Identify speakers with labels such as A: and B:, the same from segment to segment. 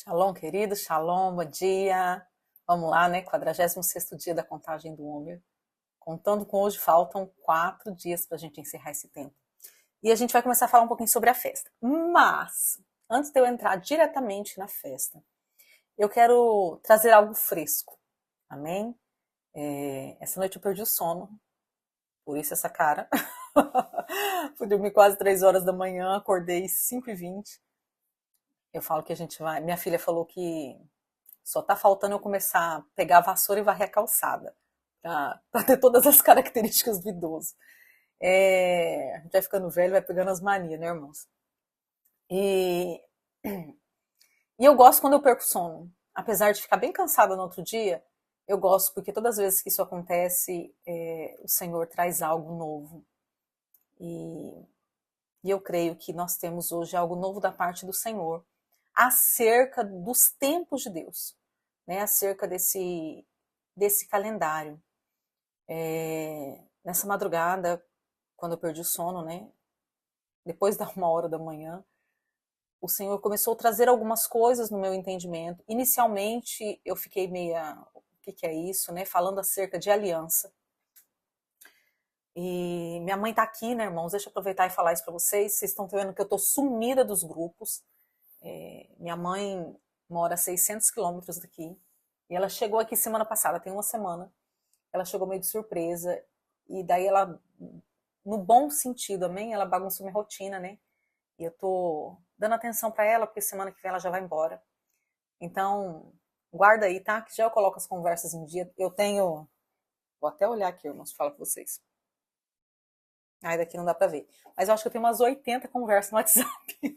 A: Shalom, querido, shalom, bom dia. Vamos lá, né? 46º dia da contagem do Homer. Contando com hoje, faltam 4 dias para a gente encerrar esse tempo. E a gente vai começar a falar um pouquinho sobre a festa. Mas, antes de eu entrar diretamente na festa, eu quero trazer algo fresco. Amém? Essa noite eu perdi o sono, por isso essa cara. Fui dormir quase 3 horas da manhã, acordei 5h20. Eu falo que a gente vai... Minha filha falou que só tá faltando eu começar a pegar a vassoura e varrer a calçada, pra ter todas as características do idoso. A gente vai ficando velho, vai pegando as manias, né, irmãos? E eu gosto quando eu perco o sono. Apesar de ficar bem cansada no outro dia, eu gosto porque todas as vezes que isso acontece, o Senhor traz algo novo. E eu creio que nós temos hoje algo novo da parte do Senhor acerca dos tempos de Deus, né? Acerca desse calendário. Nessa madrugada, quando eu perdi o sono, né? Depois da 1h da manhã, o Senhor começou a trazer algumas coisas no meu entendimento. Inicialmente, eu fiquei meia... O que é isso, né? Falando acerca de aliança. E minha mãe tá aqui, né, irmãos? Deixa eu aproveitar e falar isso para vocês. Vocês estão vendo que eu tô sumida dos grupos. Minha mãe mora a 600 quilômetros daqui. E ela chegou aqui semana passada, tem uma semana. Ela chegou meio de surpresa. E daí ela, no bom sentido, amém? Ela bagunçou minha rotina, né? E eu tô dando atenção para ela, porque semana que vem ela já vai embora. Então, guarda aí, tá? Que já eu coloco as conversas em dia. Eu tenho... Vou até olhar aqui, irmãos, falar com vocês. Ai, daqui não dá pra ver. Mas eu acho que eu tenho umas 80 conversas no WhatsApp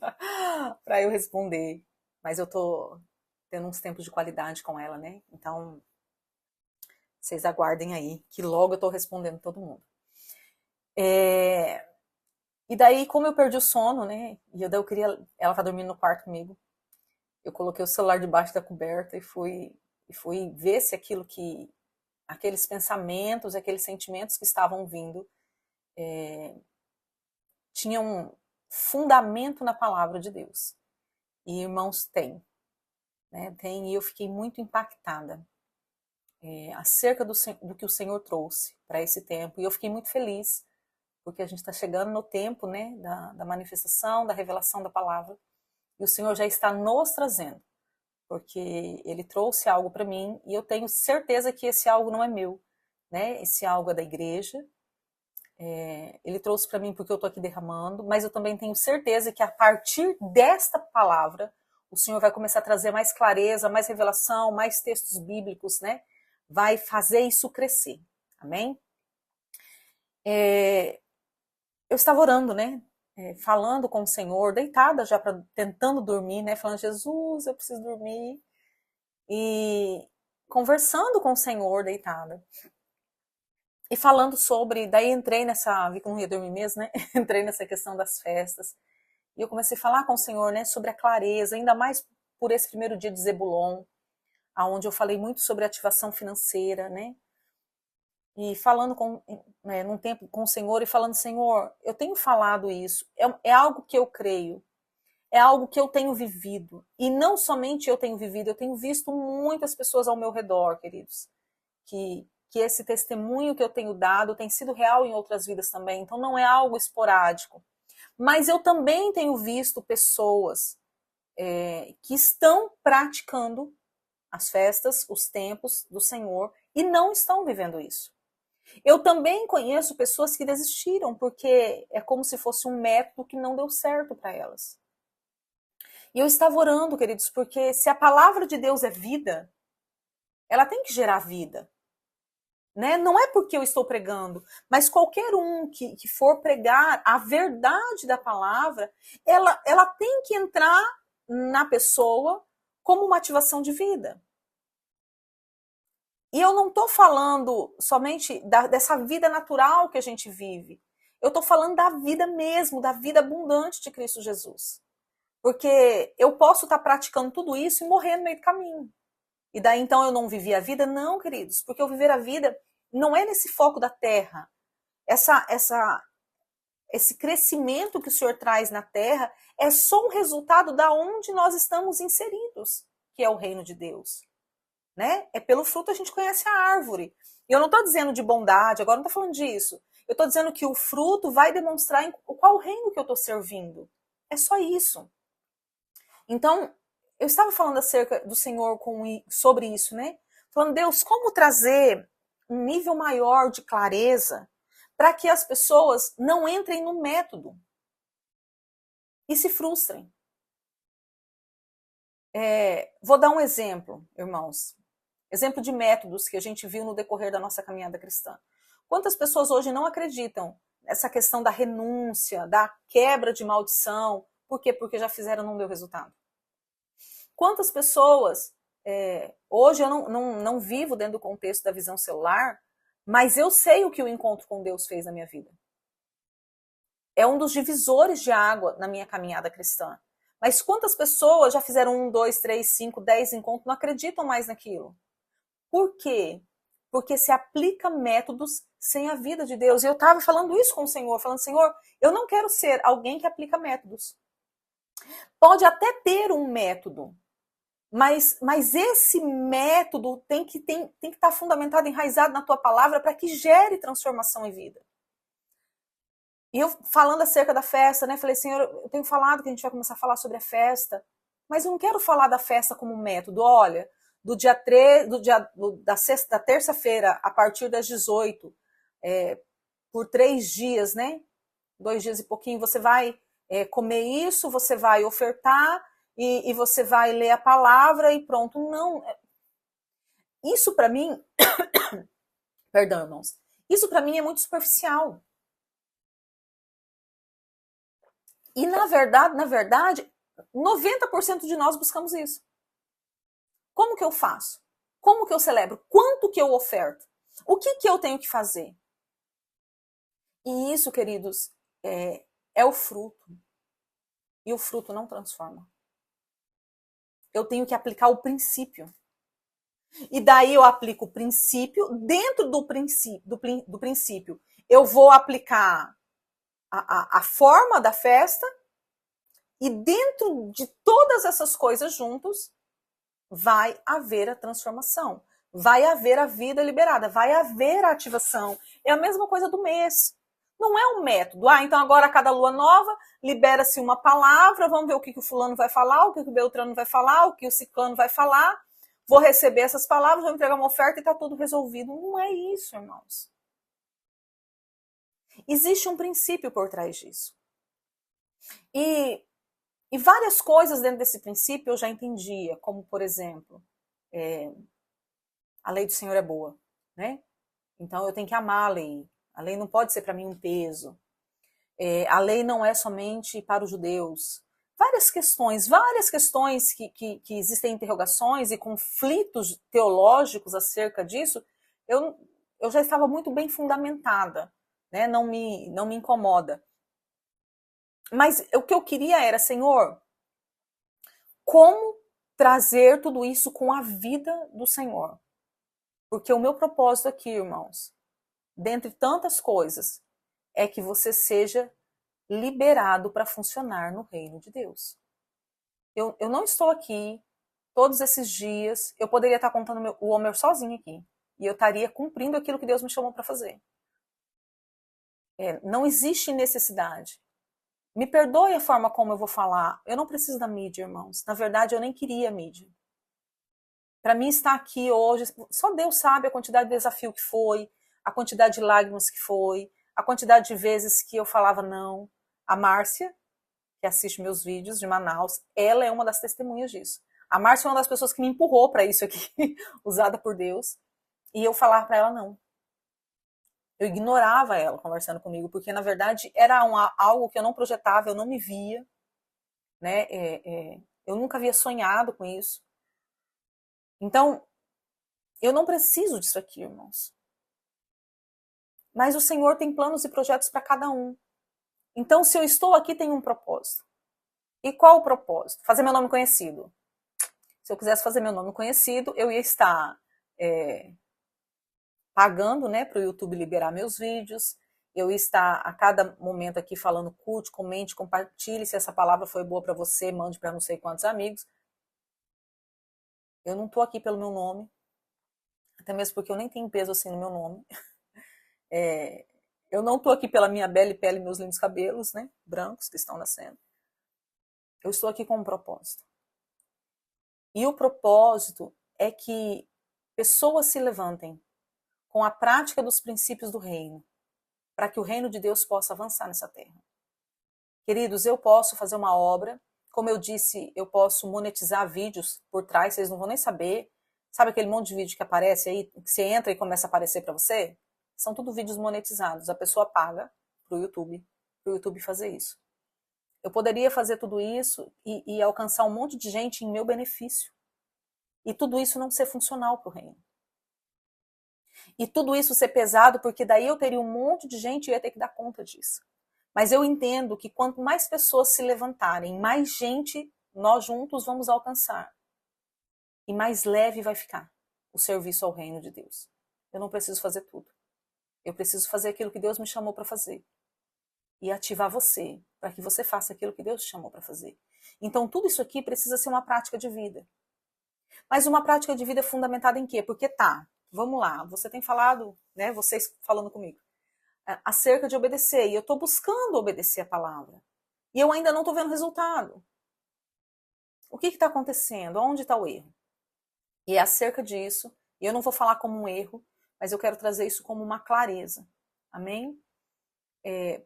A: pra eu responder. Mas eu tô tendo uns tempos de qualidade com ela, né? Então, vocês aguardem aí, que logo eu tô respondendo todo mundo. E daí, como eu perdi o sono, né? E eu queria... Ela tá dormindo no quarto comigo. Eu coloquei o celular debaixo da coberta e fui ver se aqueles pensamentos, aqueles sentimentos que estavam vindo tinham um fundamento na palavra de Deus. E irmãos, tem. Né? Tem, e eu fiquei muito impactada acerca do que o Senhor trouxe para esse tempo. E eu fiquei muito feliz, porque a gente está chegando no tempo, né, da manifestação, da revelação da palavra. E o Senhor já está nos trazendo, porque Ele trouxe algo para mim, e eu tenho certeza que esse algo não é meu. Né? Esse algo é da igreja. Ele trouxe para mim porque eu estou aqui derramando, mas eu também tenho certeza que a partir desta palavra, o Senhor vai começar a trazer mais clareza, mais revelação, mais textos bíblicos, né? Vai fazer isso crescer. Amém? Eu estava orando, né? Falando com o Senhor, deitada já, tentando dormir, né? Falando, Jesus, eu preciso dormir. E conversando com o Senhor, deitada. E falando sobre, daí entrei nessa, vi que não ia dormir mesmo, né? Entrei nessa questão das festas. E eu comecei a falar com o Senhor, né, sobre a clareza, ainda mais por esse primeiro dia de Zebulon, aonde eu falei muito sobre ativação financeira, né? E falando num tempo com o Senhor e falando, Senhor, eu tenho falado isso, é algo que eu creio, é algo que eu tenho vivido. E não somente eu tenho vivido, eu tenho visto muitas pessoas ao meu redor, queridos, que esse testemunho que eu tenho dado tem sido real em outras vidas também, então não é algo esporádico. Mas eu também tenho visto pessoas que estão praticando as festas, os tempos do Senhor e não estão vivendo isso. Eu também conheço pessoas que desistiram porque é como se fosse um método que não deu certo para elas. E eu estava orando, queridos, porque se a palavra de Deus é vida, ela tem que gerar vida. Né? Não é porque eu estou pregando, mas qualquer um que for pregar a verdade da palavra, ela tem que entrar na pessoa como uma ativação de vida. E eu não estou falando somente dessa vida natural que a gente vive. Eu estou falando da vida mesmo, da vida abundante de Cristo Jesus. Porque eu posso estar praticando tudo isso e morrer no meio do caminho. E daí então eu não vivi a vida? Não, queridos, porque eu viver a vida não é nesse foco da terra. Esse crescimento que o Senhor traz na terra é só um resultado da onde nós estamos inseridos. que é o reino de Deus, né? É pelo fruto a gente conhece a árvore. E eu não estou dizendo de bondade, agora não estou falando disso. Eu estou dizendo que o fruto vai demonstrar qual reino que eu estou servindo. É só isso. Então, eu estava falando acerca do Senhor sobre isso, né? Falando, Deus, como trazer um nível maior de clareza para que as pessoas não entrem no método e se frustrem. Vou dar um exemplo, irmãos. Exemplo de métodos que a gente viu no decorrer da nossa caminhada cristã. Quantas pessoas hoje não acreditam nessa questão da renúncia, da quebra de maldição? Por quê? Porque já fizeram e não deu resultado. Quantas pessoas, hoje eu não vivo dentro do contexto da visão celular, mas eu sei o que o encontro com Deus fez na minha vida. É um dos divisores de água na minha caminhada cristã. Mas quantas pessoas já fizeram 1, 2, 3, 5, 10 encontros, não acreditam mais naquilo? Por quê? Porque se aplica métodos sem a vida de Deus. E eu estava falando isso com o Senhor, falando, Senhor, eu não quero ser alguém que aplica métodos. Pode até ter um método, mas esse método tem que estar fundamentado, enraizado na tua palavra para que gere transformação em vida. E eu falando acerca da festa, né, falei, Senhor, eu tenho falado que a gente vai começar a falar sobre a festa, mas eu não quero falar da festa como método. Olha, da terça-feira, a partir das 18, por 3 dias, né? 2 dias e pouquinho, você vai comer isso, você vai ofertar e você vai ler a palavra e pronto. Não. Isso para mim, perdão, irmãos, isso para mim é muito superficial. E na verdade, 90% de nós buscamos isso. Como que eu faço? Como que eu celebro? Quanto que eu oferto? O que que eu tenho que fazer? E isso, queridos, é o fruto. E o fruto não transforma. Eu tenho que aplicar o princípio. E daí eu aplico o princípio, dentro do princípio, eu vou aplicar a forma da festa, e dentro de todas essas coisas juntos, vai haver a transformação, vai haver a vida liberada, vai haver a ativação. É a mesma coisa do mês. Não é um método. Então agora a cada lua nova, libera-se uma palavra, vamos ver o que o fulano vai falar, o que o Beltrano vai falar, o que o ciclano vai falar, vou receber essas palavras, vou entregar uma oferta e está tudo resolvido. Não é isso, irmãos. Existe um princípio por trás disso. E várias coisas dentro desse princípio eu já entendia, como, por exemplo, a lei do Senhor é boa, né? Então eu tenho que amar a lei. A lei não pode ser para mim um peso. A lei não é somente para os judeus. Várias questões que existem interrogações e conflitos teológicos acerca disso, eu já estava muito bem fundamentada, né? Não me incomoda. Mas o que eu queria era, Senhor, como trazer tudo isso com a vida do Senhor? Porque o meu propósito aqui, irmãos, dentre tantas coisas, é que você seja liberado para funcionar no reino de Deus. Eu não estou aqui todos esses dias, eu poderia estar contando o Homer sozinho aqui, e eu estaria cumprindo aquilo que Deus me chamou para fazer. Não existe necessidade. Me perdoe a forma como eu vou falar. Eu não preciso da mídia, irmãos. Na verdade, eu nem queria mídia. Para mim estar aqui hoje, só Deus sabe a quantidade de desafio que foi, a quantidade de lágrimas que foi, a quantidade de vezes que eu falava não. A Márcia, que assiste meus vídeos de Manaus, ela é uma das testemunhas disso. A Márcia é uma das pessoas que me empurrou para isso aqui, usada por Deus, e eu falava para ela não. Eu ignorava ela conversando comigo, porque na verdade era algo que eu não projetava, eu não me via, né? Eu nunca havia sonhado com isso. Então, eu não preciso disso aqui, irmãos. Mas o Senhor tem planos e projetos para cada um. Então, se eu estou aqui, tem um propósito. E qual o propósito? Fazer meu nome conhecido. Se eu quisesse fazer meu nome conhecido, eu ia estar pagando, né, para o YouTube liberar meus vídeos. Eu ia estar a cada momento aqui falando, curte, comente, compartilhe. Se essa palavra foi boa para você, mande para não sei quantos amigos. Eu não tô aqui pelo meu nome, até mesmo porque eu nem tenho peso assim no meu nome. Eu não tô aqui pela minha bela pele e meus lindos cabelos, né, brancos que estão nascendo. Eu estou aqui com um propósito. E o propósito é que pessoas se levantem com a prática dos princípios do reino, para que o reino de Deus possa avançar nessa terra. Queridos, eu posso fazer uma obra, como eu disse, eu posso monetizar vídeos por trás, vocês não vão nem saber. Sabe aquele monte de vídeo que aparece aí, que você entra e começa a aparecer para você? São tudo vídeos monetizados, a pessoa paga pro YouTube fazer isso. Eu poderia fazer tudo isso e alcançar um monte de gente em meu benefício. E tudo isso não ser funcional para o reino. E tudo isso ser pesado, porque daí eu teria um monte de gente e ia ter que dar conta disso. Mas eu entendo que quanto mais pessoas se levantarem, mais gente nós juntos vamos alcançar. E mais leve vai ficar o serviço ao reino de Deus. Eu não preciso fazer tudo. Eu preciso fazer aquilo que Deus me chamou para fazer. E ativar você, para que você faça aquilo que Deus te chamou para fazer. Então tudo isso aqui precisa ser uma prática de vida. Mas uma prática de vida fundamentada em quê? Porque vamos lá, você tem falado, né, vocês falando comigo, acerca de obedecer, e eu estou buscando obedecer a palavra. E eu ainda não estou vendo resultado. O que está acontecendo? Onde está o erro? E é acerca disso, e eu não vou falar como um erro, mas eu quero trazer isso como uma clareza. Amém?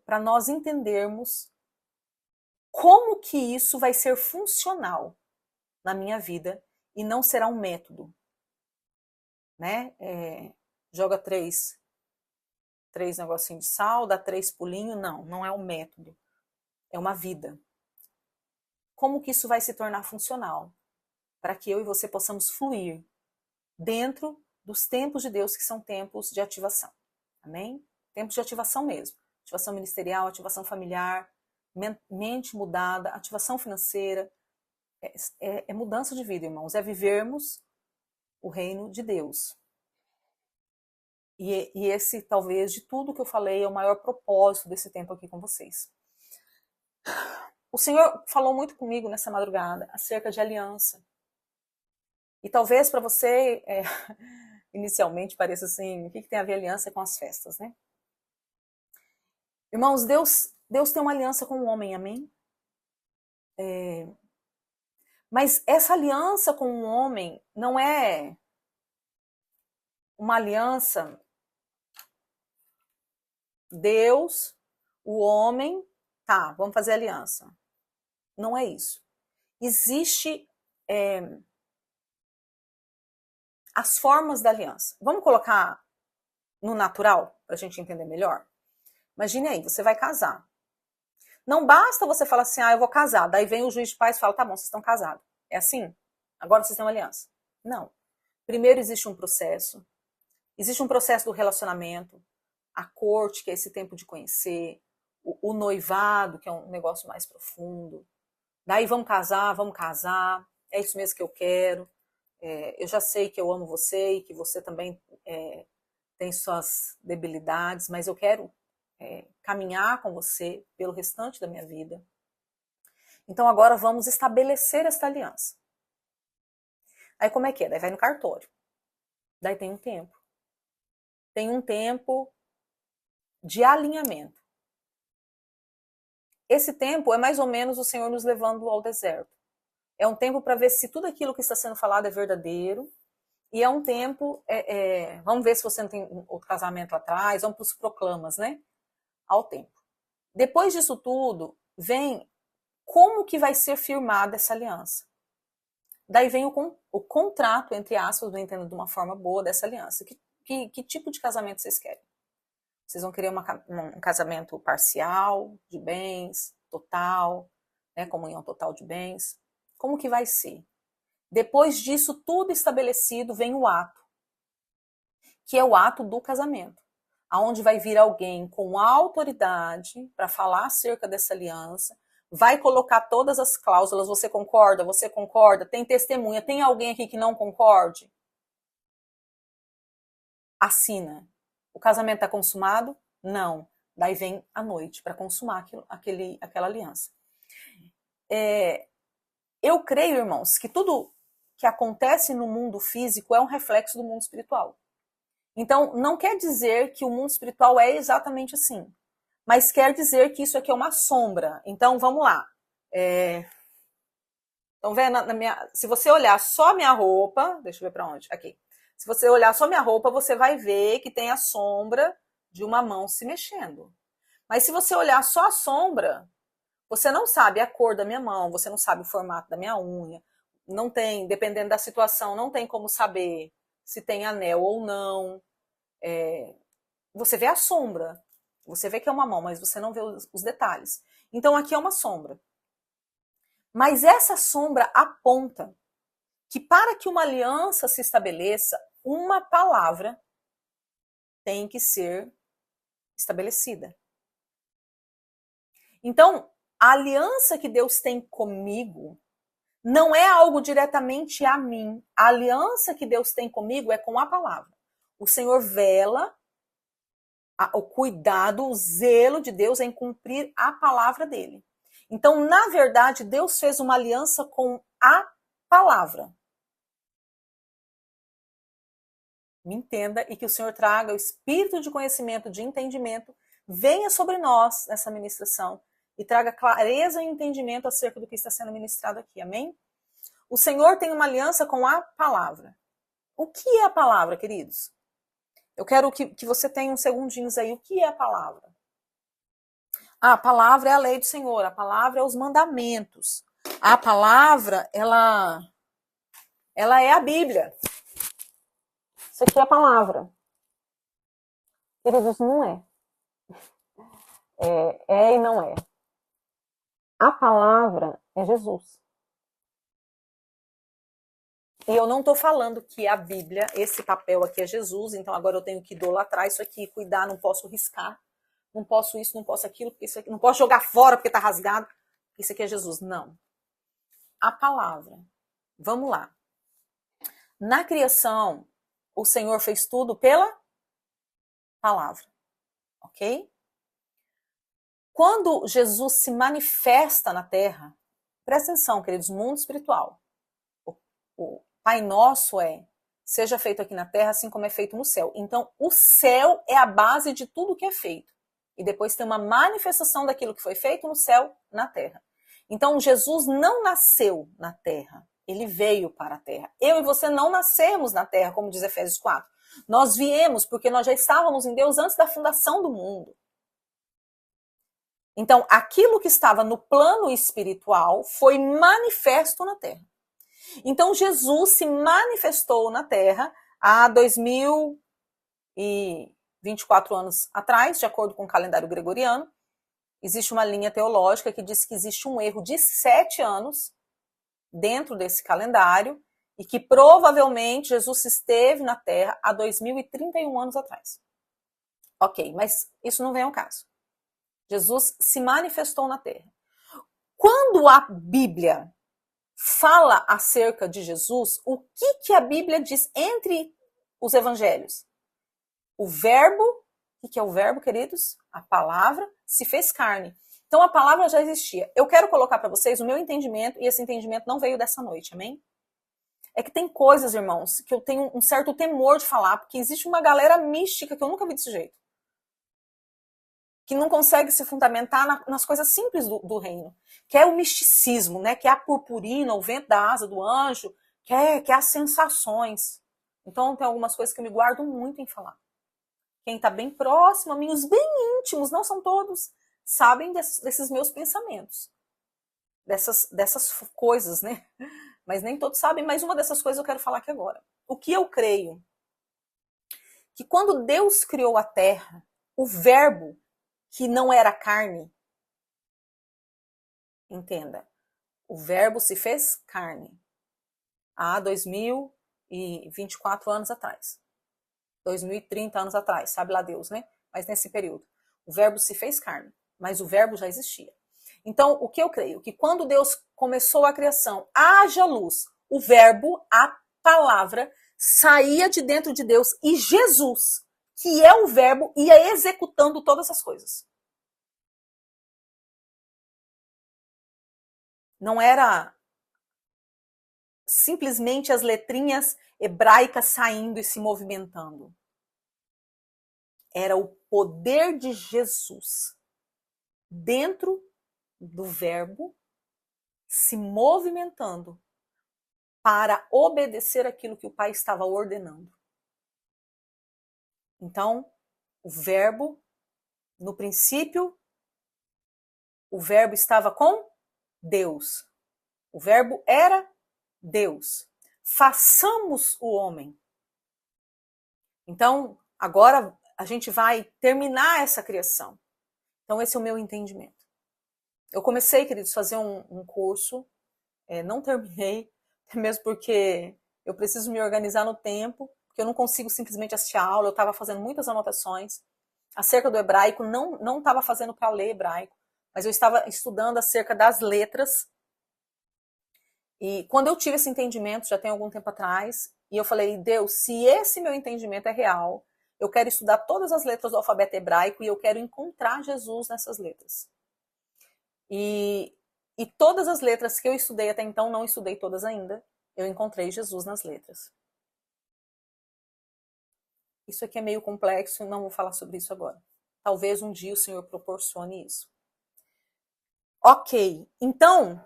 A: Para nós entendermos como que isso vai ser funcional na minha vida e não será um método. Né? Joga três negocinhos de sal, dá 3 pulinhos. Não é um método. É uma vida. Como que isso vai se tornar funcional? Para que eu e você possamos fluir dentro dos tempos de Deus, que são tempos de ativação. Amém? Tempos de ativação mesmo. Ativação ministerial, ativação familiar, mente mudada, ativação financeira. É mudança de vida, irmãos. É vivermos o reino de Deus. E esse, talvez, de tudo que eu falei, é o maior propósito desse tempo aqui com vocês. O Senhor falou muito comigo nessa madrugada acerca de aliança. E talvez para você, inicialmente, pareça assim, o que tem a ver aliança com as festas, né? Irmãos, Deus tem uma aliança com o homem, amém? Mas essa aliança com o homem não é uma aliança Deus, o homem, vamos fazer aliança. Não é isso. Existe as formas da aliança. Vamos colocar no natural, para a gente entender melhor? Imagine aí, você vai casar. Não basta você falar assim, eu vou casar. Daí vem o juiz de paz e fala, tá bom, vocês estão casados. É assim? Agora vocês têm uma aliança. Não. Primeiro existe um processo. Existe um processo do relacionamento. A corte, que é esse tempo de conhecer. O noivado, que é um negócio mais profundo. Daí vamos casar. É isso mesmo que eu quero. Eu já sei que eu amo você e que você também tem suas debilidades, mas eu quero caminhar com você pelo restante da minha vida. Então agora vamos estabelecer esta aliança. Aí como é que é? Daí vai no cartório. Daí tem um tempo. Tem um tempo de alinhamento. Esse tempo é mais ou menos o Senhor nos levando ao deserto. É um tempo para ver se tudo aquilo que está sendo falado é verdadeiro. E é um tempo, vamos ver se você não tem outro casamento atrás, vamos para os proclamas, né? Ao tempo. Depois disso tudo, vem como que vai ser firmada essa aliança. Daí vem o contrato, entre aspas, não entendo de uma forma boa, dessa aliança. Que tipo de casamento vocês querem? Vocês vão querer um casamento parcial, de bens, total, né, comunhão total de bens? Como que vai ser? Depois disso tudo estabelecido, vem o ato, que é o ato do casamento, aonde vai vir alguém com autoridade para falar acerca dessa aliança, vai colocar todas as cláusulas, você concorda, tem testemunha, tem alguém aqui que não concorde? Assina. O casamento está consumado? Não. Daí vem a noite para consumar aquela aliança. Eu creio, irmãos, que tudo que acontece no mundo físico é um reflexo do mundo espiritual. Então, não quer dizer que o mundo espiritual é exatamente assim, mas quer dizer que isso aqui é uma sombra. Então, vamos lá. Então, vendo se você olhar só a minha roupa, deixa eu ver para onde, aqui. Se você olhar só minha roupa, você vai ver que tem a sombra de uma mão se mexendo. Mas se você olhar só a sombra, você não sabe a cor da minha mão, você não sabe o formato da minha unha, não tem, dependendo da situação, não tem como saber se tem anel ou não. Você vê a sombra, você vê que é uma mão, mas você não vê os detalhes. Então aqui é uma sombra. Mas essa sombra aponta que para que uma aliança se estabeleça, uma palavra tem que ser estabelecida. Então, a aliança que Deus tem comigo não é algo diretamente a mim. A aliança que Deus tem comigo é com a palavra. O Senhor vela, o cuidado, o zelo de Deus em cumprir a palavra dele. Então, na verdade, Deus fez uma aliança com a palavra. Me entenda e que o Senhor traga o espírito de conhecimento, de entendimento, venha sobre nós nessa ministração e traga clareza e entendimento acerca do que está sendo ministrado aqui. Amém? O Senhor tem uma aliança com a palavra. O que é a palavra, queridos? Eu quero que você tenha uns segundinhos aí. O que é a palavra? A palavra é a lei do Senhor. A palavra é os mandamentos. A palavra, ela é a Bíblia. Isso aqui é a palavra. Queridos, não é. É e não é. A palavra é Jesus. E eu não estou falando que a Bíblia, esse papel aqui é Jesus, então agora eu tenho que idolatrar isso aqui, cuidar, não posso riscar, não posso isso, não posso aquilo, porque isso aqui, não posso jogar fora porque está rasgado, isso aqui é Jesus. Não. A palavra. Vamos lá. Na criação, o Senhor fez tudo pela palavra. Ok? Quando Jesus se manifesta na terra, presta atenção, queridos, mundo espiritual. O Pai Nosso seja feito aqui na terra assim como é feito no céu. Então, o céu é a base de tudo que é feito. E depois tem uma manifestação daquilo que foi feito no céu, na terra. Então, Jesus não nasceu na terra. Ele veio para a terra. Eu e você não nascemos na terra, como diz Efésios 4. Nós viemos porque nós já estávamos em Deus antes da fundação do mundo. Então, aquilo que estava no plano espiritual foi manifesto na terra. Então, Jesus se manifestou na terra há 2024 anos atrás, de acordo com o calendário gregoriano. Existe uma linha teológica que diz que existe um erro de 7 anos dentro desse calendário e que provavelmente Jesus esteve na terra há 2031 anos atrás. Ok, mas isso não vem ao caso. Jesus se manifestou na terra. Quando a Bíblia fala acerca de Jesus, o que a Bíblia diz entre os evangelhos? O verbo, o que é o verbo, queridos? A palavra se fez carne. Então a palavra já existia. Eu quero colocar para vocês o meu entendimento, e esse entendimento não veio dessa noite, amém? É que tem coisas, irmãos, que eu tenho um certo temor de falar, porque existe uma galera mística que eu nunca vi desse jeito. Que não consegue se fundamentar nas coisas simples do reino, que é o misticismo, né? Que é a purpurina, o vento da asa do anjo, que é as sensações. Então tem algumas coisas que eu me guardo muito em falar. Quem está bem próximo a mim, os bem íntimos, não são todos, sabem desses meus pensamentos, dessas coisas, né? Mas nem todos sabem, mas uma dessas coisas eu quero falar aqui agora. O que eu creio? Que quando Deus criou a terra, o verbo que não era carne, entenda, o verbo se fez carne há 2024 anos atrás, 2030 anos atrás, sabe lá Deus, né? Mas nesse período, o verbo se fez carne, mas o verbo já existia. Então, o que eu creio? Que quando Deus começou a criação, haja luz, o verbo, a palavra, saía de dentro de Deus e Jesus, que é o verbo, ia executando todas as coisas. Não era simplesmente as letrinhas hebraicas saindo e se movimentando. Era o poder de Jesus dentro do verbo se movimentando para obedecer aquilo que o Pai estava ordenando. Então, o verbo, no princípio, o verbo estava com Deus. O verbo era Deus. Façamos o homem. Então, agora a gente vai terminar essa criação. Então, esse é o meu entendimento. Eu comecei, queridos, a fazer um curso, não terminei, mesmo porque eu preciso me organizar no tempo, porque eu não consigo simplesmente assistir a aula, eu estava fazendo muitas anotações acerca do hebraico, não estava fazendo para ler hebraico, mas eu estava estudando acerca das letras. E quando eu tive esse entendimento, já tem algum tempo atrás, e eu falei, Deus, se esse meu entendimento é real, eu quero estudar todas as letras do alfabeto hebraico e eu quero encontrar Jesus nessas letras. E todas as letras que eu estudei até então, não estudei todas ainda, eu encontrei Jesus nas letras. Isso aqui é meio complexo, não vou falar sobre isso agora. Talvez um dia o Senhor proporcione isso. Ok, então,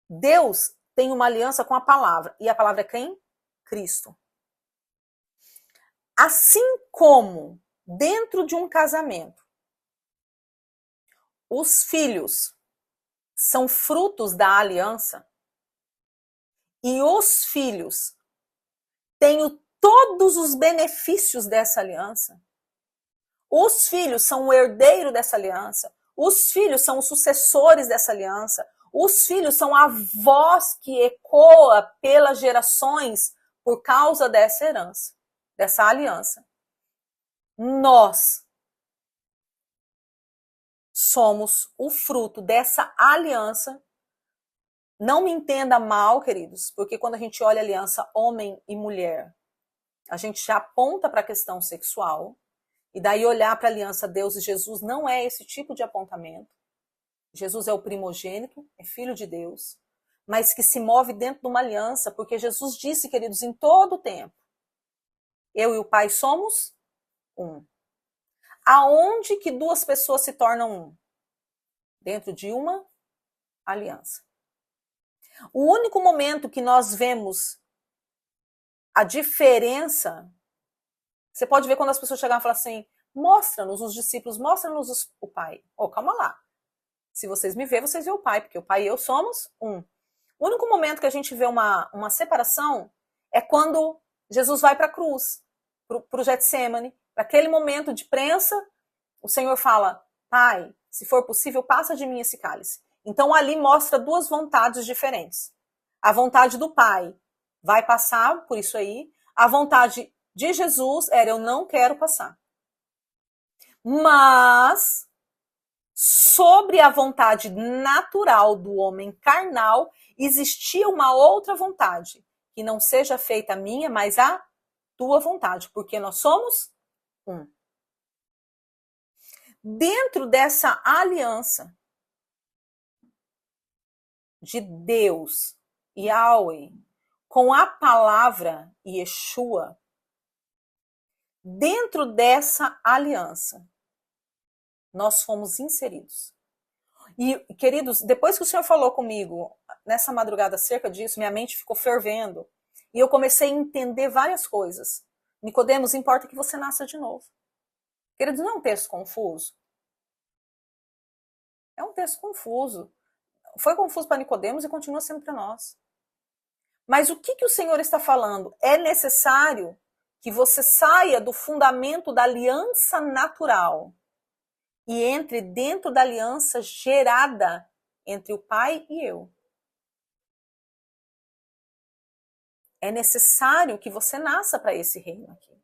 A: Deus tem uma aliança com a palavra. E a palavra é quem? Cristo. Assim como dentro de um casamento, os filhos são frutos da aliança, e os filhos têm todos os benefícios dessa aliança, os filhos são o herdeiro dessa aliança, os filhos são os sucessores dessa aliança, os filhos são a voz que ecoa pelas gerações por causa dessa herança, dessa aliança. Nós somos o fruto dessa aliança. Não me entenda mal, queridos, porque quando a gente olha a aliança homem e mulher, a gente já aponta para a questão sexual, e daí olhar para a aliança Deus e Jesus não é esse tipo de apontamento. Jesus é o primogênito, é filho de Deus, mas que se move dentro de uma aliança, porque Jesus disse, queridos, em todo o tempo, eu e o Pai somos um. Aonde que duas pessoas se tornam um? Dentro de uma aliança. O único momento que nós vemos a diferença, você pode ver quando as pessoas chegam e falam assim, mostra-nos os discípulos, mostra-nos o Pai. Calma lá. Se vocês me verem, vocês veem o Pai, porque o Pai e eu somos um. O único momento que a gente vê uma separação é quando Jesus vai para a cruz, para o Getsemane, para aquele momento de prensa, o Senhor fala, Pai, se for possível, passa de mim esse cálice. Então ali mostra duas vontades diferentes. A vontade do Pai vai passar por isso aí, a vontade de Jesus era, eu não quero passar. Mas sobre a vontade natural do homem carnal, existia uma outra vontade, que não seja feita a minha, mas a tua vontade, porque nós somos um. Dentro dessa aliança de Deus, Yahweh, com a palavra Yeshua, dentro dessa aliança, nós fomos inseridos. E, queridos, depois que o Senhor falou comigo, nessa madrugada acerca disso, minha mente ficou fervendo. E eu comecei a entender várias coisas. Nicodemos, importa que você nasça de novo. Queridos, não é um texto confuso? É um texto confuso. Foi confuso para Nicodemos e continua sendo para nós. Mas o que o Senhor está falando? É necessário que você saia do fundamento da aliança natural e entre dentro da aliança gerada entre o Pai e eu. É necessário que você nasça para esse reino aqui.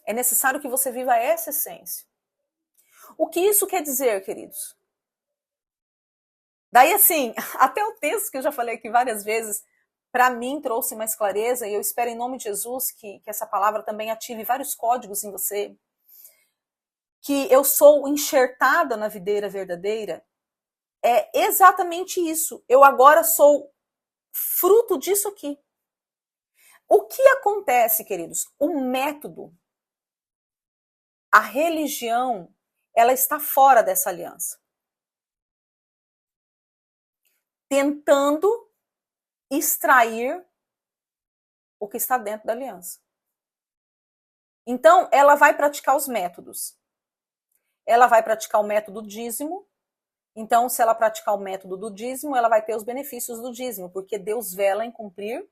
A: É necessário que você viva essa essência. O que isso quer dizer, queridos? Daí, assim, até o texto que eu já falei aqui várias vezes, para mim trouxe mais clareza, e eu espero em nome de Jesus que essa palavra também ative vários códigos em você, que eu sou enxertada na videira verdadeira, é exatamente isso. Eu agora sou fruto disso aqui. O que acontece, queridos? O método, a religião, ela está fora dessa aliança. Tentando extrair o que está dentro da aliança. Então, ela vai praticar os métodos. Ela vai praticar o método dízimo. Então, se ela praticar o método do dízimo, ela vai ter os benefícios do dízimo, porque Deus vela em cumprir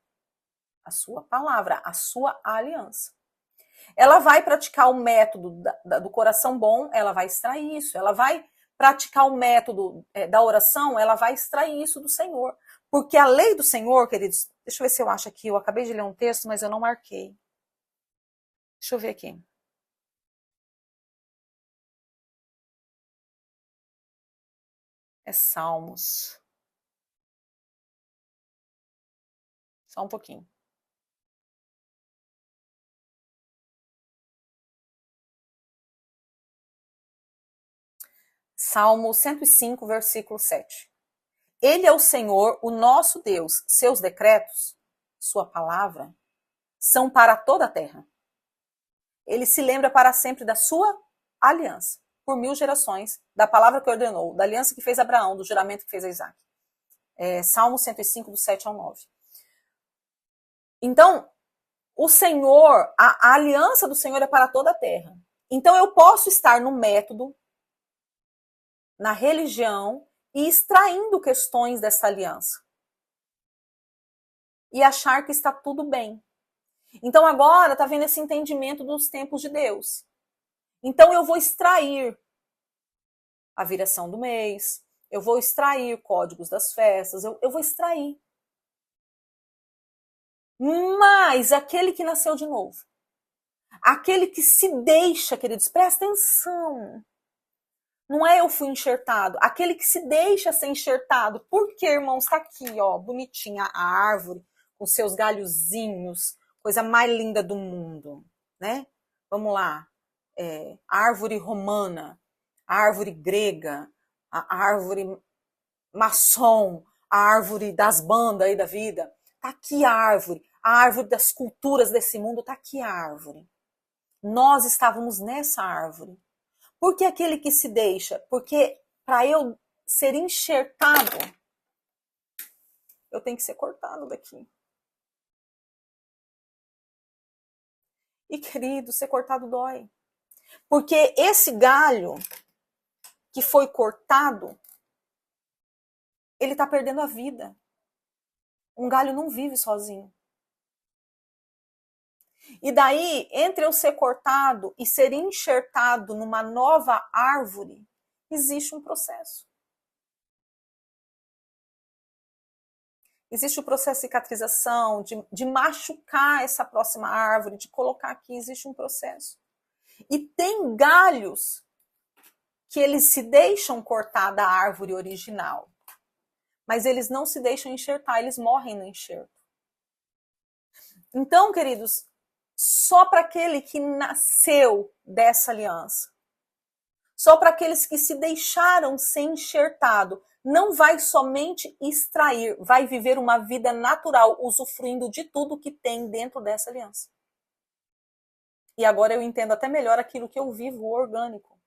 A: a sua palavra, a sua aliança. Ela vai praticar o método do coração bom, ela vai extrair isso. Ela vai praticar o método da oração, ela vai extrair isso do Senhor. Porque a lei do Senhor, queridos, deixa eu ver se eu acho aqui, eu acabei de ler um texto, mas eu não marquei. Deixa eu ver aqui. É Salmos. Só um pouquinho. Salmo 105, versículo 7. Ele é o Senhor, o nosso Deus. Seus decretos, sua palavra, são para toda a terra. Ele se lembra para sempre da sua aliança, por 1000 gerações, da palavra que ordenou, da aliança que fez Abraão, do juramento que fez a Isaac. Salmo 105, do 7 ao 9. Então, o Senhor, a aliança do Senhor é para toda a terra. Então, eu posso estar no método, na religião, e extraindo questões dessa aliança. E achar que está tudo bem. Então agora está vendo esse entendimento dos tempos de Deus. Então eu vou extrair a viração do mês, eu vou extrair códigos das festas, eu vou extrair. Mas aquele que nasceu de novo, aquele que se deixa, queridos, presta atenção. Não é eu fui enxertado, aquele que se deixa ser enxertado. Porque, irmãos, está aqui, ó, bonitinha a árvore, com seus galhozinhos, coisa mais linda do mundo, né? Vamos lá. A árvore romana, a árvore grega, a árvore maçom, a árvore das bandas aí da vida. Tá aqui a árvore das culturas desse mundo, tá aqui a árvore. Nós estávamos nessa árvore. Por que aquele que se deixa? Porque para eu ser enxertado, eu tenho que ser cortado daqui. E, querido, ser cortado dói. Porque esse galho que foi cortado, ele está perdendo a vida. Um galho não vive sozinho. E daí, entre eu ser cortado e ser enxertado numa nova árvore, existe um processo. Existe o processo de cicatrização, de machucar essa próxima árvore, de colocar aqui, existe um processo. E tem galhos que eles se deixam cortar da árvore original, mas eles não se deixam enxertar, eles morrem no enxerto. Então, queridos, só para aquele que nasceu dessa aliança, só para aqueles que se deixaram ser enxertado, não vai somente extrair, vai viver uma vida natural, usufruindo de tudo que tem dentro dessa aliança. E agora eu entendo até melhor aquilo que eu vivo, o orgânico.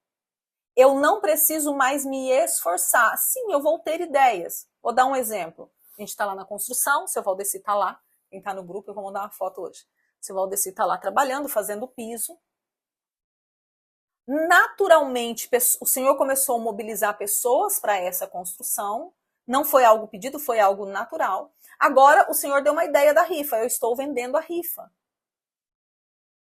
A: Eu não preciso mais me esforçar. Sim, eu vou ter ideias. Vou dar um exemplo. A gente está lá na construção, o seu Valdeci está lá, quem está no grupo, eu vou mandar uma foto hoje. O seu Valdeci está lá trabalhando, fazendo o piso. Naturalmente, o Senhor começou a mobilizar pessoas para essa construção. Não foi algo pedido, foi algo natural. Agora, o Senhor deu uma ideia da rifa. Eu estou vendendo a rifa.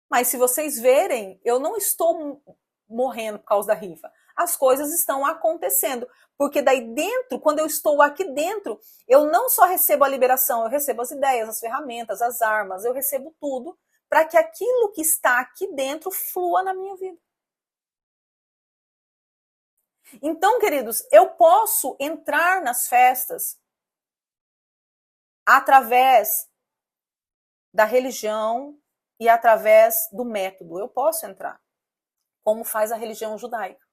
A: Mas se vocês verem, eu não estou morrendo por causa da rifa. As coisas estão acontecendo. Porque daí dentro, quando eu estou aqui dentro, eu não só recebo a liberação, eu recebo as ideias, as ferramentas, as armas, eu recebo tudo para que aquilo que está aqui dentro flua na minha vida. Então, queridos, eu posso entrar nas festas através da religião e através do método. Eu posso entrar, como faz a religião judaica.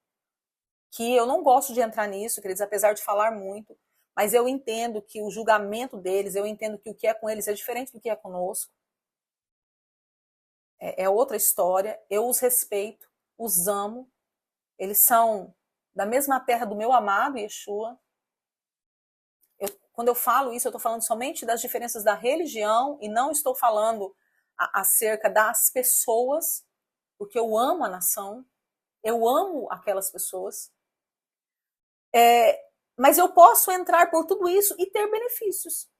A: Que eu não gosto de entrar nisso, queridos, apesar de falar muito, mas eu entendo que o julgamento deles, eu entendo que o que é com eles é diferente do que é conosco. É outra história. Eu os respeito, os amo. Eles são da mesma terra do meu amado Yeshua. Quando eu falo isso, eu estou falando somente das diferenças da religião e não estou falando acerca das pessoas, porque eu amo a nação, eu amo aquelas pessoas. Mas eu posso entrar por tudo isso e ter benefícios.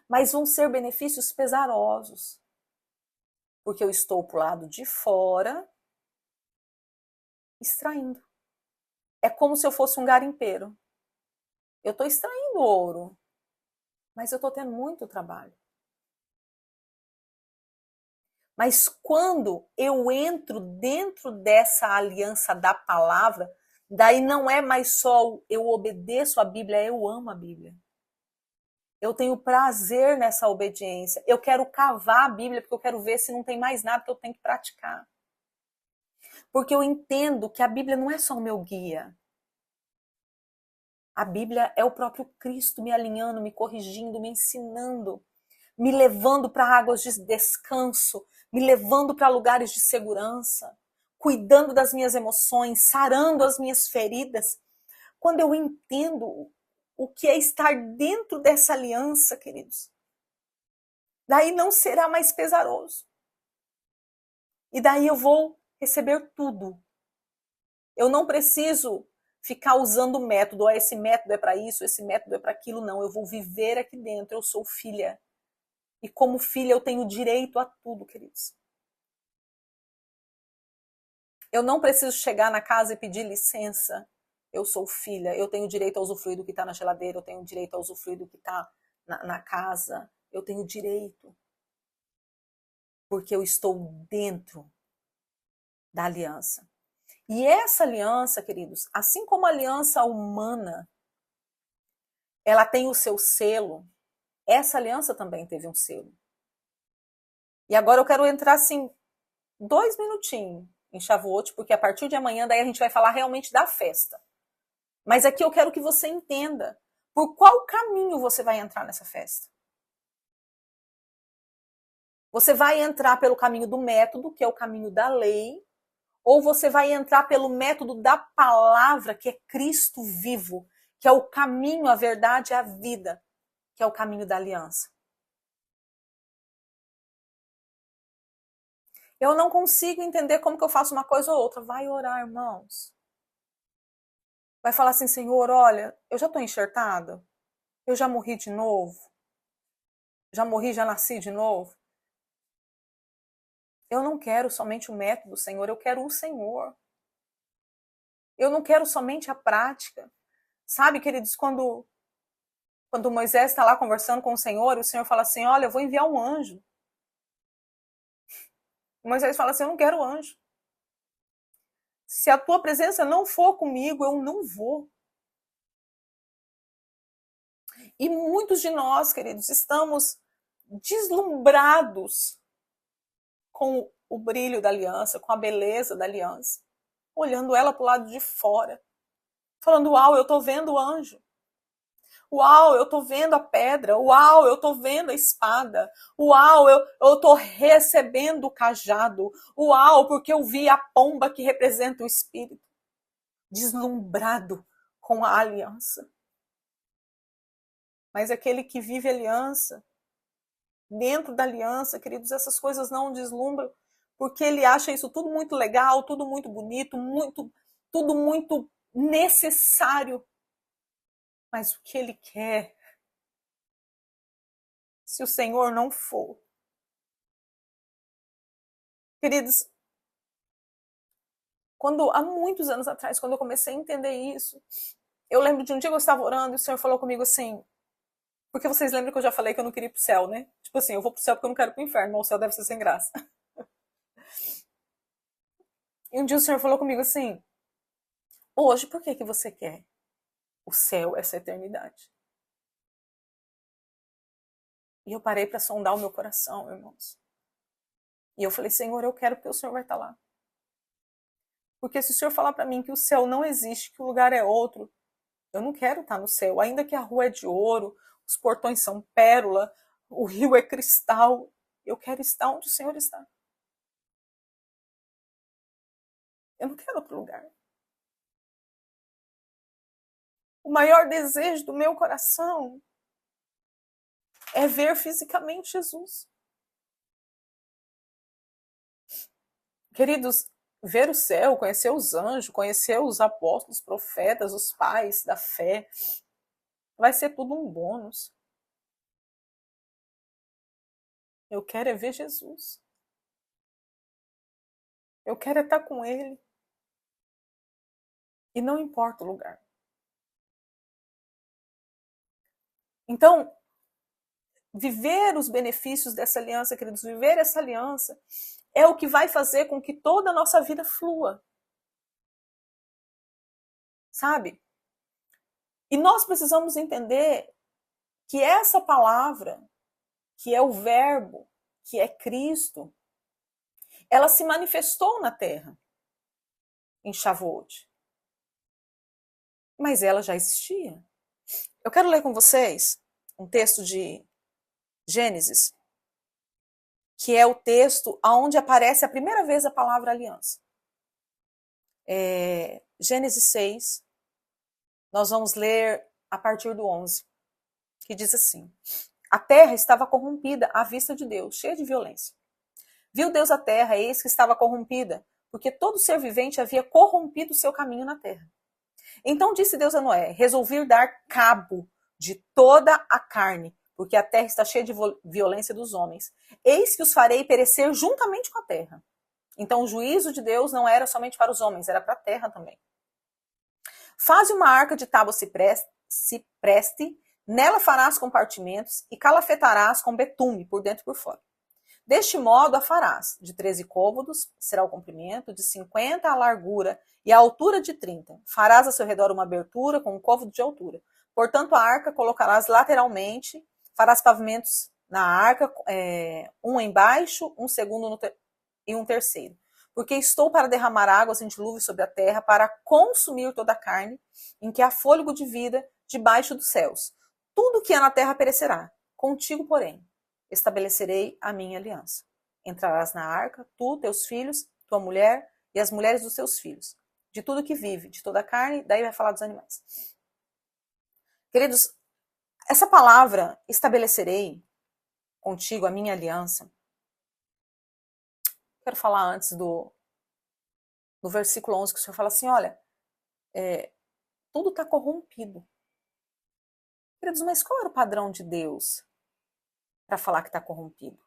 A: Mas vão ser benefícios pesarosos. Porque eu estou pro lado de fora extraindo. É como se eu fosse um garimpeiro. Eu estou extraindo ouro, mas eu estou tendo muito trabalho. Mas quando eu entro dentro dessa aliança da palavra, daí não é mais só eu obedeço a Bíblia, eu amo a Bíblia. Eu tenho prazer nessa obediência. Eu quero cavar a Bíblia porque eu quero ver se não tem mais nada que eu tenho que praticar. Porque eu entendo que a Bíblia não é só o meu guia. A Bíblia é o próprio Cristo me alinhando, me corrigindo, me ensinando, me levando para águas de descanso, me levando para lugares de segurança, cuidando das minhas emoções, sarando as minhas feridas. Quando eu entendo o que é estar dentro dessa aliança, queridos, daí não será mais pesaroso. E daí eu vou receber tudo. Eu não preciso ficar usando o método, esse método é para isso, esse método é para aquilo, não. Eu vou viver aqui dentro, eu sou filha. E como filha eu tenho direito a tudo, queridos. Eu não preciso chegar na casa e pedir licença. Eu sou filha, eu tenho direito a usufruir do que está na geladeira, eu tenho direito a usufruir do que está na casa. Eu tenho direito. Porque eu estou dentro da aliança. E essa aliança, queridos, assim como a aliança humana, ela tem o seu selo, essa aliança também teve um selo. E agora eu quero entrar, assim, 2 minutinhos em Shavuot, porque a partir de amanhã daí a gente vai falar realmente da festa. Mas aqui eu quero que você entenda por qual caminho você vai entrar nessa festa. Você vai entrar pelo caminho do método, que é o caminho da lei, ou você vai entrar pelo método da palavra, que é Cristo vivo, que é o caminho, a verdade e a vida, que é o caminho da aliança. Eu não consigo entender como que eu faço uma coisa ou outra. Vai orar, irmãos. Vai falar assim, Senhor, olha, eu já estou enxertada, eu já morri de novo, já morri, já nasci de novo. Eu não quero somente o método, Senhor, eu quero o Senhor. Eu não quero somente a prática. Sabe, queridos, quando Moisés está lá conversando com o Senhor fala assim, olha, eu vou enviar um anjo. Moisés fala assim, eu não quero anjo. Se a tua presença não for comigo, eu não vou. E muitos de nós, queridos, estamos deslumbrados com o brilho da aliança, com a beleza da aliança, olhando ela para o lado de fora, falando, uau, eu estou vendo o anjo. Uau, eu estou vendo a pedra. Uau, eu estou vendo a espada. Uau, eu estou recebendo o cajado. Uau, porque eu vi a pomba que representa o Espírito. Deslumbrado com a aliança. Mas aquele que vive a aliança, dentro da aliança, queridos, essas coisas não deslumbram, porque ele acha isso tudo muito legal, tudo muito bonito, tudo muito necessário. Mas o que ele quer, se o Senhor não for. Queridos, há muitos anos atrás, quando eu comecei a entender isso, eu lembro de um dia que eu estava orando e o Senhor falou comigo assim, porque vocês lembram que eu já falei que eu não queria ir pro céu, né? Tipo assim, eu vou pro céu porque eu não quero ir pro inferno, mas o céu deve ser sem graça. E um dia o Senhor falou comigo assim, hoje, por que você quer o céu, essa eternidade? E eu parei para sondar o meu coração, irmãos. E eu falei, Senhor, eu quero porque o Senhor vai estar lá. Porque se o Senhor falar para mim que o céu não existe, que o lugar é outro, Eu não quero estar no céu, ainda que a rua é de ouro, os portões são pérola, o rio é cristal. Eu quero estar onde o Senhor está. Eu não quero outro lugar. O maior desejo do meu coração é ver fisicamente Jesus. Queridos, ver o céu, conhecer os anjos, conhecer os apóstolos, profetas, os pais da fé, vai ser tudo um bônus. Eu quero é ver Jesus. Eu quero é estar com Ele. E não importa o lugar. Então, viver os benefícios dessa aliança, queridos, viver essa aliança é o que vai fazer com que toda a nossa vida flua. Sabe? E nós precisamos entender que essa palavra, que é o verbo, que é Cristo, ela se manifestou na terra, em Shavuot. Mas ela já existia. Eu quero ler com vocês um texto de Gênesis, que é o texto onde aparece a primeira vez a palavra aliança. Gênesis 6, nós vamos ler a partir do 11, que diz assim: a terra estava corrompida à vista de Deus, cheia de violência. Viu Deus a terra, eis que estava corrompida, porque todo ser vivente havia corrompido o seu caminho na terra. Então disse Deus a Noé: resolvi dar cabo de toda a carne, porque a terra está cheia de violência dos homens. Eis que os farei perecer juntamente com a terra. Então o juízo de Deus não era somente para os homens, era para a terra também. Faze uma arca de tábua cipreste, nela farás compartimentos e calafetarás com betume por dentro e por fora. Deste modo a farás, de 13 côvados será o comprimento, de 50 a largura e a altura de 30. Farás a seu redor uma abertura com um côvado de altura. Portanto, a arca colocarás lateralmente, farás pavimentos na arca, um embaixo, um segundo e um terceiro. Porque estou para derramar águas em dilúvio sobre a terra, para consumir toda a carne, em que há fôlego de vida debaixo dos céus. Tudo que há na terra perecerá. Contigo, porém, estabelecerei a minha aliança. Entrarás na arca, tu, teus filhos, tua mulher e as mulheres dos teus filhos. De tudo que vive, de toda a carne, daí vai falar dos animais. Queridos, essa palavra, estabelecerei contigo a minha aliança, quero falar antes do versículo 11, que o Senhor fala assim, olha, tudo está corrompido. Queridos, mas qual era o padrão de Deus para falar que está corrompido?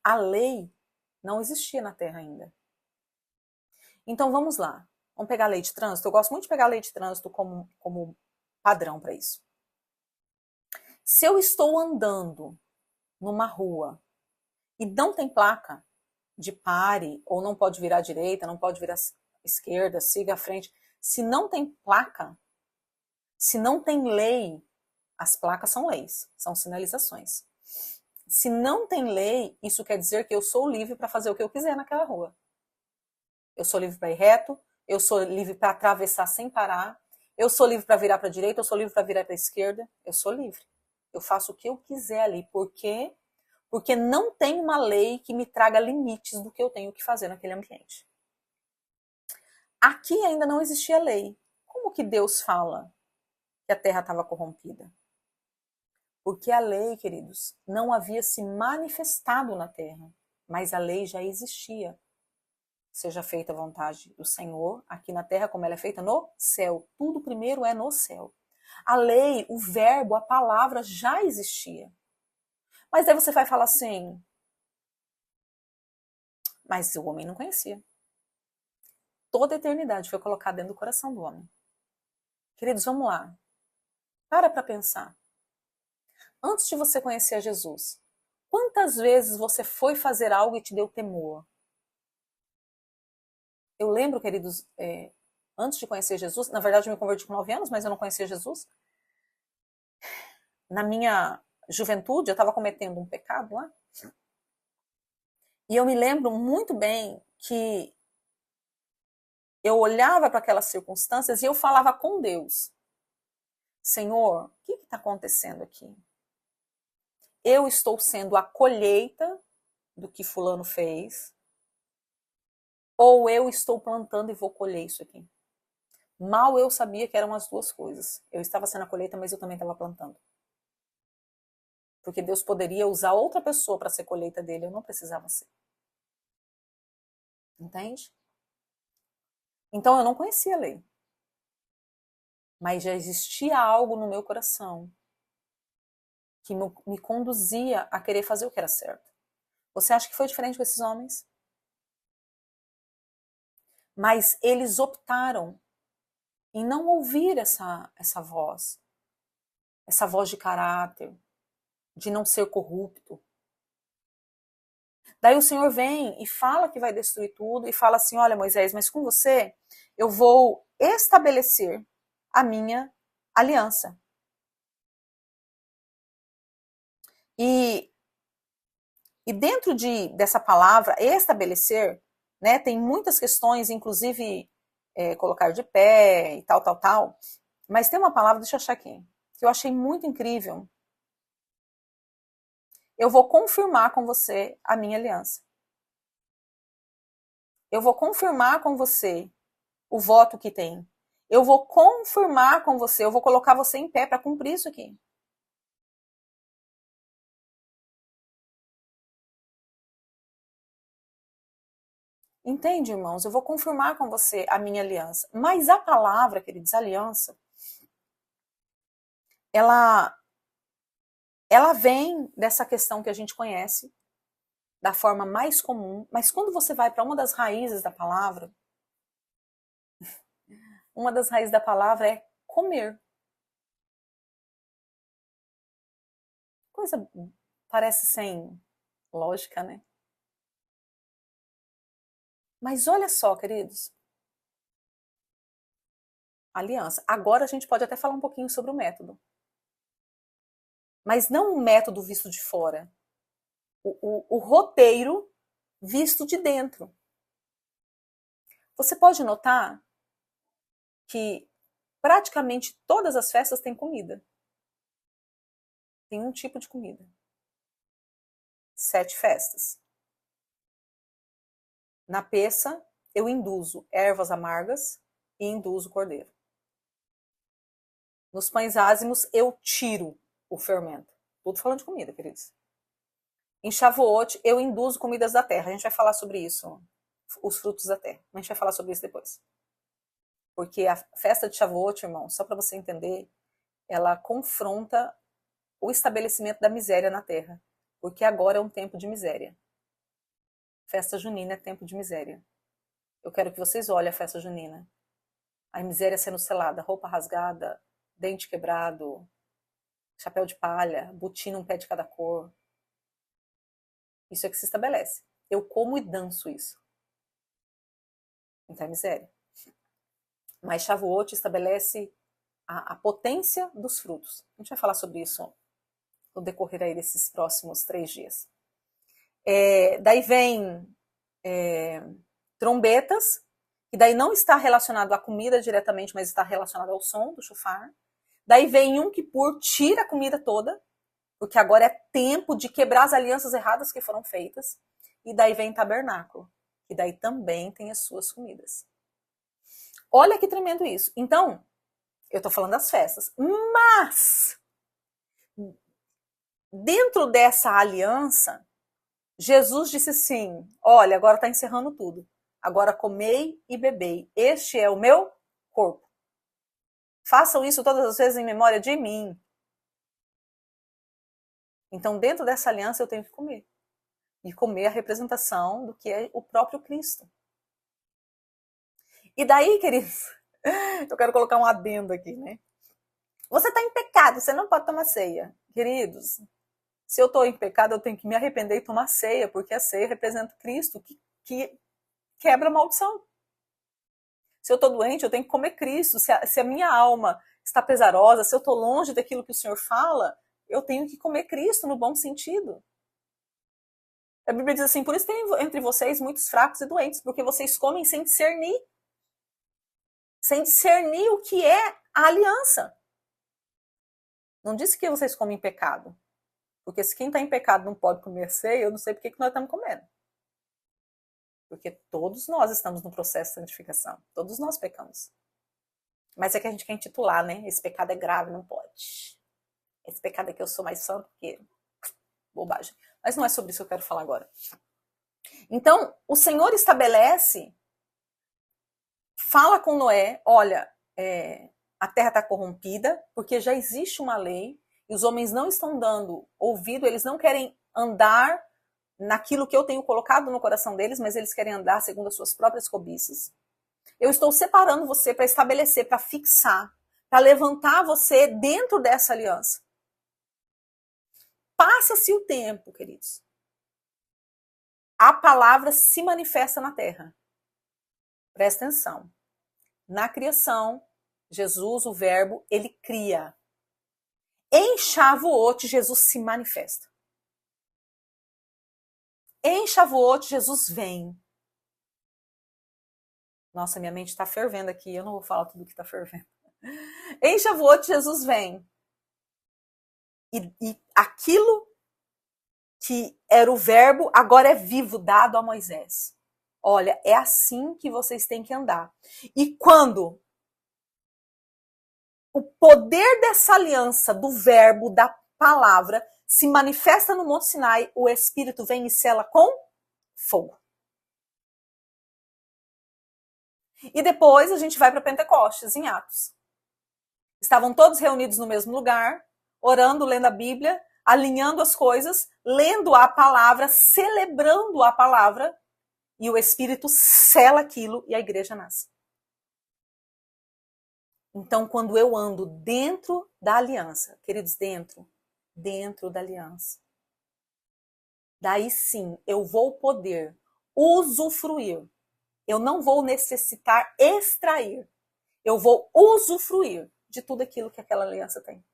A: A lei não existia na terra ainda. Então vamos lá. Vamos pegar a lei de trânsito. Eu gosto muito de pegar a lei de trânsito como padrão para isso. Se eu estou andando numa rua e não tem placa de pare, ou não pode virar à direita, não pode virar à esquerda, siga à frente. Se não tem placa, se não tem lei, as placas são leis, são sinalizações. Se não tem lei, isso quer dizer que eu sou livre para fazer o que eu quiser naquela rua. Eu sou livre para ir reto, eu sou livre para atravessar sem parar, eu sou livre para virar para a direita, eu sou livre para virar para a esquerda, eu sou livre. Eu faço o que eu quiser ali. Por quê? Porque não tem uma lei que me traga limites do que eu tenho que fazer naquele ambiente. Aqui ainda não existia lei. Como que Deus fala que a terra estava corrompida? Porque a lei, queridos, não havia se manifestado na terra, mas a lei já existia. Seja feita a vontade do Senhor aqui na terra como ela é feita no céu. Tudo primeiro é no céu. A lei, o verbo, a palavra já existia. Mas aí você vai falar assim, mas o homem não conhecia. Toda a eternidade foi colocada dentro do coração do homem. Queridos, vamos lá. Para pensar. Antes de você conhecer a Jesus, quantas vezes você foi fazer algo e te deu temor? Eu lembro, queridos, antes de conhecer Jesus, na verdade eu me converti com 9 anos, mas eu não conhecia Jesus. Na minha juventude, eu estava cometendo um pecado lá. E eu me lembro muito bem que eu olhava para aquelas circunstâncias e eu falava com Deus. Senhor, o que está acontecendo aqui? Eu estou sendo a colheita do que fulano fez, ou eu estou plantando e vou colher isso aqui? Mal eu sabia que eram as duas coisas. Eu estava sendo a colheita, mas eu também estava plantando. Porque Deus poderia usar outra pessoa para ser colheita dele, eu não precisava ser. Entende? Então eu não conhecia a lei. Mas já existia algo no meu coração que me conduzia a querer fazer o que era certo. Você acha que foi diferente com esses homens? Mas eles optaram em não ouvir essa voz de caráter, de não ser corrupto. Daí o Senhor vem e fala que vai destruir tudo e fala assim, olha Moisés, mas com você eu vou estabelecer a minha aliança. E dentro dessa palavra estabelecer, né, tem muitas questões, inclusive colocar de pé e tal, mas tem uma palavra, deixa eu achar aqui, que eu achei muito incrível. Eu vou confirmar com você a minha aliança. Eu vou confirmar com você o voto que tem. Eu vou confirmar com você, eu vou colocar você em pé para cumprir isso aqui. Entende, irmãos? Eu vou confirmar com você a minha aliança. Mas a palavra, queridos, aliança, ela vem dessa questão que a gente conhece, da forma mais comum, mas quando você vai para uma das raízes da palavra, uma das raízes da palavra é comer. Coisa parece sem lógica, né? Mas olha só, queridos, aliança. Agora a gente pode até falar um pouquinho sobre o método. Mas não o método visto de fora. O roteiro visto de dentro. Você pode notar que praticamente todas as festas têm comida. Tem um tipo de comida. 7 festas. Na peça, eu induzo ervas amargas e induzo cordeiro. Nos pães ázimos, eu tiro o fermento. Tudo falando de comida, queridos. Em Shavuot, eu induzo comidas da terra. A gente vai falar sobre isso, os frutos da terra. A gente vai falar sobre isso depois. Porque a festa de Shavuot, irmão, só para você entender, ela confronta o estabelecimento da miséria na terra. Porque agora é um tempo de miséria. Festa junina é tempo de miséria. Eu quero que vocês olhem a festa junina. A miséria sendo selada, roupa rasgada, dente quebrado, chapéu de palha, botina um pé de cada cor. Isso é que se estabelece. Eu como e danço isso. Então é miséria. Mas Shavuot estabelece a potência dos frutos. A gente vai falar sobre isso no decorrer aí desses próximos 3 dias. Daí vem trombetas, que daí não está relacionado à comida diretamente, mas está relacionado ao som do shofar. Daí vem Yom Kippur, tira a comida toda, porque agora é tempo de quebrar as alianças erradas que foram feitas. E daí vem tabernáculo, que daí também tem as suas comidas. Olha que tremendo isso. Então, eu tô falando das festas, mas dentro dessa aliança, Jesus disse assim, olha, agora está encerrando tudo. Agora comei e bebei. Este é o meu corpo. Façam isso todas as vezes em memória de mim. Então, dentro dessa aliança, eu tenho que comer. E comer a representação do que é o próprio Cristo. E daí, queridos, eu quero colocar um adendo aqui, né? Você está em pecado, você não pode tomar ceia. Queridos, se eu estou em pecado, eu tenho que me arrepender e tomar ceia, porque a ceia representa Cristo, que quebra a maldição. Se eu estou doente, eu tenho que comer Cristo. Se a minha alma está pesarosa, se eu estou longe daquilo que o Senhor fala, eu tenho que comer Cristo no bom sentido. A Bíblia diz assim, por isso tem entre vocês muitos fracos e doentes, porque vocês comem sem discernir o que é a aliança. Não disse que vocês comem pecado. Porque se quem está em pecado não pode comer ceia, eu não sei por que nós estamos comendo. Porque todos nós estamos no processo de santificação. Todos nós pecamos. Mas é que a gente quer intitular, né? Esse pecado é grave, não pode. Esse pecado é que eu sou mais santo que... Bobagem. Mas não é sobre isso que eu quero falar agora. Então, o Senhor estabelece, fala com Noé, olha, a terra está corrompida, porque já existe uma lei, e os homens não estão dando ouvido, eles não querem andar naquilo que eu tenho colocado no coração deles, mas eles querem andar segundo as suas próprias cobiças. Eu estou separando você para estabelecer, para fixar, para levantar você dentro dessa aliança. Passa-se o tempo, queridos. A palavra se manifesta na terra. Presta atenção. Na criação, Jesus, o verbo, ele cria. Em Shavuot, Jesus se manifesta. Em Shavuot, Jesus vem. Nossa, minha mente está fervendo aqui, eu não vou falar tudo que está fervendo. Em Shavuot, Jesus vem. E aquilo que era o verbo, agora é vivo, dado a Moisés. Olha, é assim que vocês têm que andar. E quando o poder dessa aliança, do verbo, da palavra, se manifesta no Monte Sinai, o Espírito vem e sela com fogo. E depois a gente vai para Pentecostes, em Atos. Estavam todos reunidos no mesmo lugar, orando, lendo a Bíblia, alinhando as coisas, lendo a palavra, celebrando a palavra, e o Espírito sela aquilo e a igreja nasce. Então, quando eu ando dentro da aliança, queridos, dentro da aliança, daí sim eu vou poder usufruir. Eu não vou necessitar extrair. Eu vou usufruir de tudo aquilo que aquela aliança tem.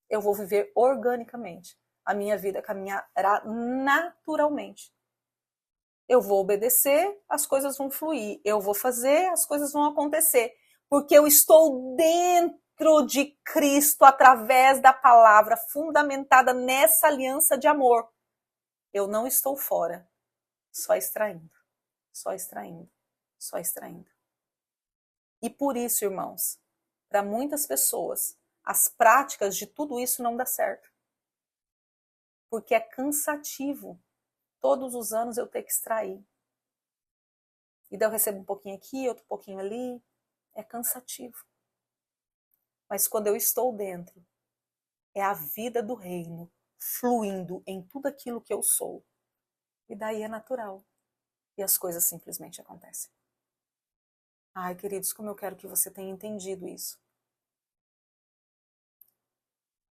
A: Eu vou viver organicamente. A minha vida caminhará naturalmente. Eu vou obedecer, as coisas vão fluir. Eu vou fazer, as coisas vão acontecer. Porque eu estou dentro de Cristo através da palavra fundamentada nessa aliança de amor. Eu não estou fora, só extraindo, só extraindo, só extraindo. E por isso, irmãos, para muitas pessoas, as práticas de tudo isso não dá certo. Porque é cansativo. Todos os anos eu ter que extrair. E daí eu recebo um pouquinho aqui, outro pouquinho ali. É cansativo. Mas quando eu estou dentro, é a vida do reino fluindo em tudo aquilo que eu sou. E daí é natural. E as coisas simplesmente acontecem. Ai, queridos, como eu quero que você tenha entendido isso.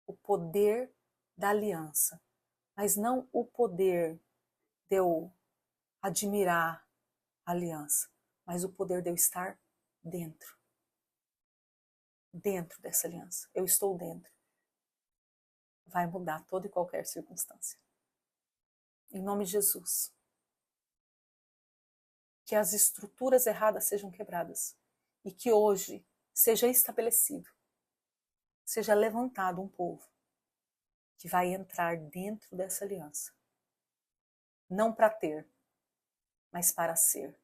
A: O poder da aliança. Mas não o poder de eu admirar a aliança, mas o poder de eu estar dentro. Dentro dessa aliança. Eu estou dentro. Vai mudar toda e qualquer circunstância. Em nome de Jesus. Que as estruturas erradas sejam quebradas. E que hoje seja estabelecido, seja levantado um povo que vai entrar dentro dessa aliança. Não para ter, mas para ser.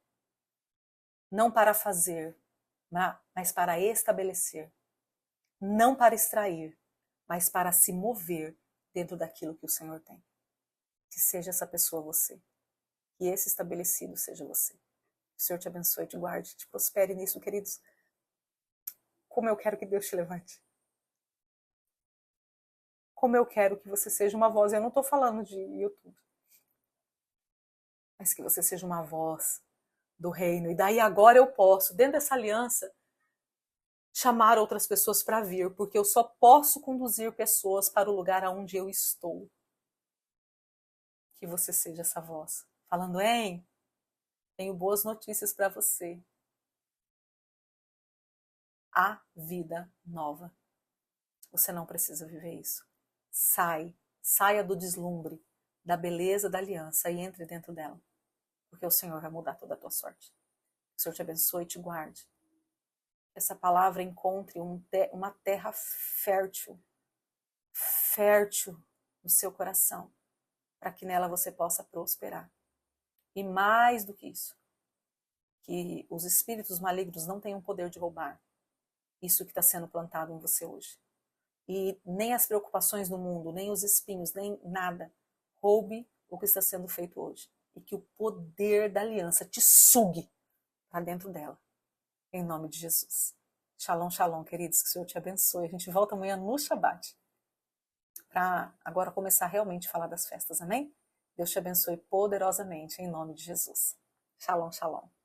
A: Não para fazer, mas para estabelecer. Não para extrair, mas para se mover dentro daquilo que o Senhor tem. Que seja essa pessoa você. Que esse estabelecido seja você. Que o Senhor te abençoe, te guarde, te prospere nisso, queridos. Como eu quero que Deus te levante. Como eu quero que você seja uma voz. Eu não estou falando de YouTube. Mas que você seja uma voz do reino. E daí agora eu posso, dentro dessa aliança, chamar outras pessoas para vir. Porque eu só posso conduzir pessoas para o lugar aonde eu estou. Que você seja essa voz. Falando, hein? Tenho boas notícias para você. Há vida nova. Você não precisa viver isso. Saia do deslumbre, da beleza da aliança e entre dentro dela. Porque o Senhor vai mudar toda a tua sorte. O Senhor te abençoe e te guarde. Essa palavra encontre uma terra fértil fértil no seu coração, para que nela você possa prosperar. E mais do que isso, que os espíritos malignos não tenham poder de roubar isso que está sendo plantado em você hoje. E nem as preocupações do mundo, nem os espinhos, nem nada roube o que está sendo feito hoje. E que o poder da aliança te sugue para dentro dela. Em nome de Jesus. Shalom, shalom, queridos. Que o Senhor te abençoe. A gente volta amanhã no Shabat. Para agora começar realmente a falar das festas. Amém? Deus te abençoe poderosamente. Em nome de Jesus. Shalom, shalom.